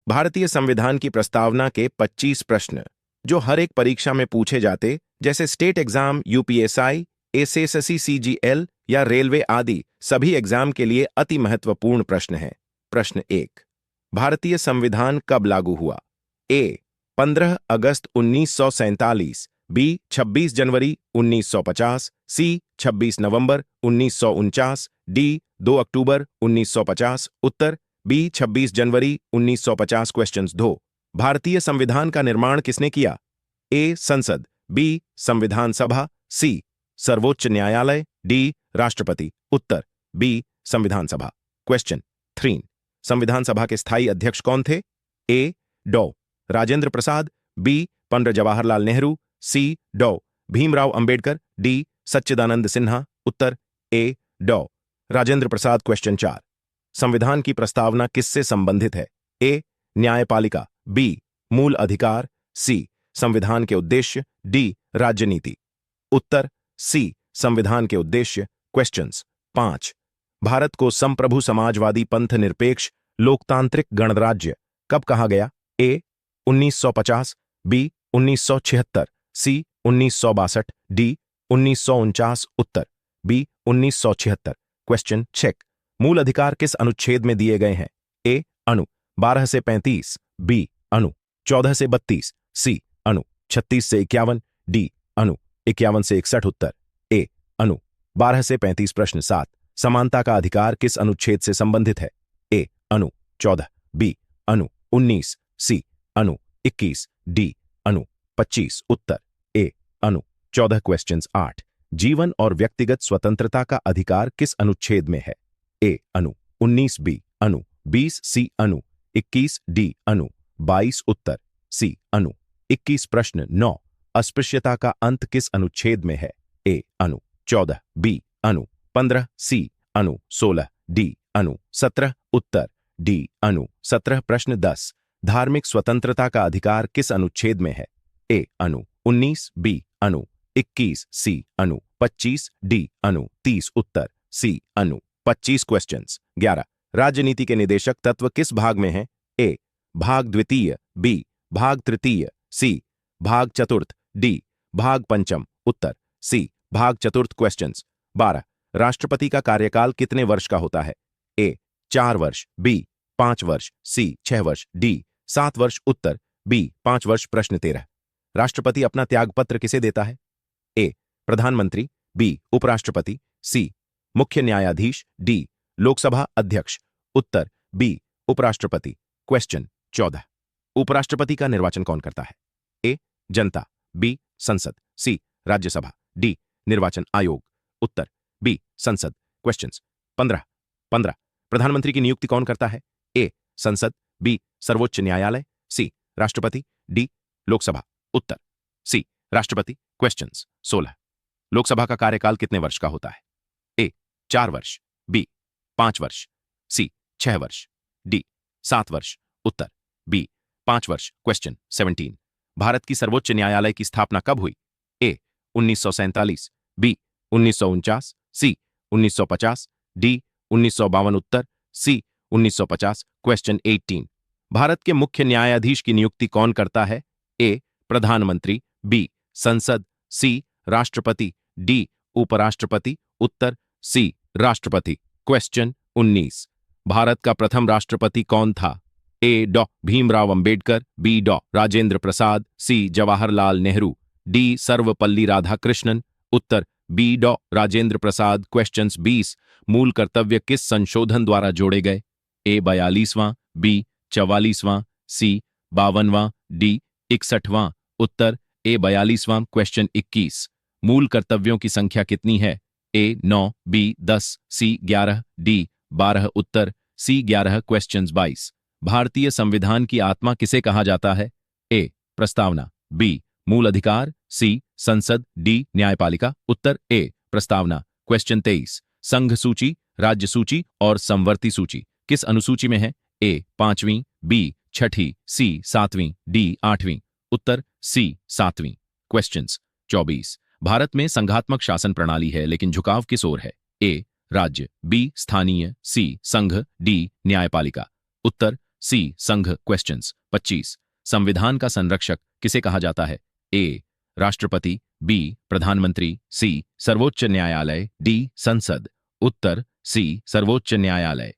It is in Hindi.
भारतीय संविधान की प्रस्तावना के 25 प्रश्न जो हर एक परीक्षा में पूछे जाते, जैसे state exam, UPSI, SSC CGL या रेलवे आदि सभी एग्जाम के लिए अति महत्वपूर्ण प्रश्न हैं। प्रश्न 1। भारतीय संविधान कब लागू हुआ? ए 15 अगस्त 1947, बी 26 जनवरी 1950, सी 26 नवंबर 1949, डी 2 अक्टूबर 1950। उत्तर बी 26 जनवरी 1950। क्वेश्चंस 2। भारतीय संविधान का निर्माण किसने किया? ए संसद, बी संविधान सभा, सी सर्वोच्च न्यायालय, डी राष्ट्रपति। उत्तर बी संविधान सभा। क्वेश्चन 3। संविधान सभा के स्थायी अध्यक्ष कौन थे? ए डॉ राजेंद्र प्रसाद, बी पंडित जवाहरलाल नेहरू, सी डॉ भीमराव अंबेडकर, डी सच्चिदानंद सिन्हा। उत्तर ए डॉ राजेंद्र प्रसाद। क्वेश्चन 4। संविधान की प्रस्तावना किससे संबंधित है? ए न्यायपालिका, बी मूल अधिकार, सी संविधान के उद्देश्य, डी राज्यनीति। उत्तर सी संविधान के उद्देश्य। क्वेश्चंस 5। भारत को संप्रभु समाजवादी पंथ निरपेक्ष लोकतांत्रिक गणराज्य कब कहा गया? A 1950, B 1976, C 1962, D 1949। उत्तर बी 1976। Question check. मूल अधिकार किस अनुच्छेद में दिए गए हैं? ए अनु 12 से 35, बी अनु 14 से 32, सी अनु 36 से 51, डी अनु 51 से 61। उत्तर ए अनु 12 से 35। प्रश्न 7। समानता का अधिकार किस अनुच्छेद से संबंधित है? ए अनु 14, बी अनु 19, सी अनु 21, डी अनु 25। उत्तर ए अनु 14। क्वेश्चंस 8। जीवन और व्यक्तिगत स्वतंत्रता का अधिकार किस अनुच्छेद में है? ए अनु 19, बी अनु 20, सी अनु 21, डी अनु 22। उत्तर सी अनु 21। प्रश्न 9। अस्पृश्यता का अंत किस अनुच्छेद में है? ए अनु 14, बी अनु 15, सी अनु 16, डी अनु 17। उत्तर डी अनु 17। प्रश्न 10। धार्मिक स्वतंत्रता का अधिकार किस अनुच्छेद में है? ए अनु 19, बी अनु 21, सी अनु 25, डी अनु 30। उत्तर सी अनु 25। क्वेश्चंस 11। राजनीति के निदेशक तत्व किस भाग में हैं? ए भाग द्वितीय, बी भाग तृतीय, सी भाग चतुर्थ, डी भाग पंचम। उत्तर सी भाग चतुर्थ। क्वेश्चंस 12। राष्ट्रपति का कार्यकाल कितने वर्ष का होता है? ए 4 वर्ष, बी 5 वर्ष, सी 6 वर्ष, डी 7 वर्ष। उत्तर बी 5 वर्ष। प्रश्न 13। राष्ट्रपति अपना त्यागपत्र किसे देता है? ए प्रधानमंत्री, बी उपराष्ट्रपति, सी मुख्य न्यायाधीश, डी लोकसभा अध्यक्ष। उत्तर बी उपराष्ट्रपति। क्वेश्चन 14। उपराष्ट्रपति का निर्वाचन कौन करता है? ए जनता, बी संसद, सी राज्यसभा, डी निर्वाचन आयोग। उत्तर बी संसद। क्वेश्चंस 15। प्रधानमंत्री की नियुक्ति कौन करता है? ए संसद, बी सर्वोच्च न्यायालय, सी राष्ट्रपति, डी लोकसभा। उत्तर सी राष्ट्रपति। क्वेश्चंस 16। लोकसभा का कार्यकाल कितने वर्ष का होता है? ए 4 वर्ष, बी 5 वर्ष, सी 6 वर्ष, डी 7 वर्ष। उत्तर बी 5 वर्ष। क्वेश्चन 17। भारत की सर्वोच्च न्यायालय की स्थापना कब हुई? ए 1947, बी 1949, सी 1950, डी 1952। उत्तर सी 1950। क्वेश्चन 18। भारत के मुख्य न्यायाधीश की नियुक्ति कौन करता है? ए प्रधानमंत्री, बी संसद, सी राष्ट्रपति, डी उपराष्ट्रपति। उत्तर सी राष्ट्रपति। क्वेश्चन 19। भारत का प्रथम राष्ट्रपति कौन था? ए डॉ भीमराव अंबेडकर, बी डॉ राजेंद्र प्रसाद, सी जवाहरलाल नेहरू, डी सर्वपल्ली राधाकृष्णन। उत्तर बी डॉ राजेंद्र प्रसाद। क्वेश्चंस 20। मूल कर्तव्य किस संशोधन द्वारा जोड़े गए? ए 42वां, बी 44वां, सी 52वां, डी 61वां। उत्तर ए 42वां। क्वेश्चन 21। मूल कर्तव्यों की संख्या कितनी है? ए 9, बी 10, सी 11, डी 12। उत्तर सी 11। क्वेश्चंस 22। भारतीय संविधान की आत्मा किसे कहा जाता है? ए प्रस्तावना, बी मूल अधिकार, सी संसद, डी न्यायपालिका। उत्तर ए प्रस्तावना। क्वेश्चन 23। संघ सूची, राज्य सूची और संवर्ती सूची किस अनुसूची में है? ए 5वीं, बी 6ठी, सी 7वीं, डी 8वीं। उत्तर सी 7वीं। क्वेश्चंस 24। भारत में संघात्मक शासन प्रणाली है लेकिन झुकाव किस ओर है? ए राज्य, बी स्थानीय, सी संघ, डी न्यायपालिका। उत्तर सी संघ क्वेश्चंस 25 संविधान का संरक्षक किसे कहा जाता है? ए राष्ट्रपति, बी प्रधानमंत्री, सी सर्वोच्च न्यायालय, डी संसद। उत्तर सी सर्वोच्च न्यायालय।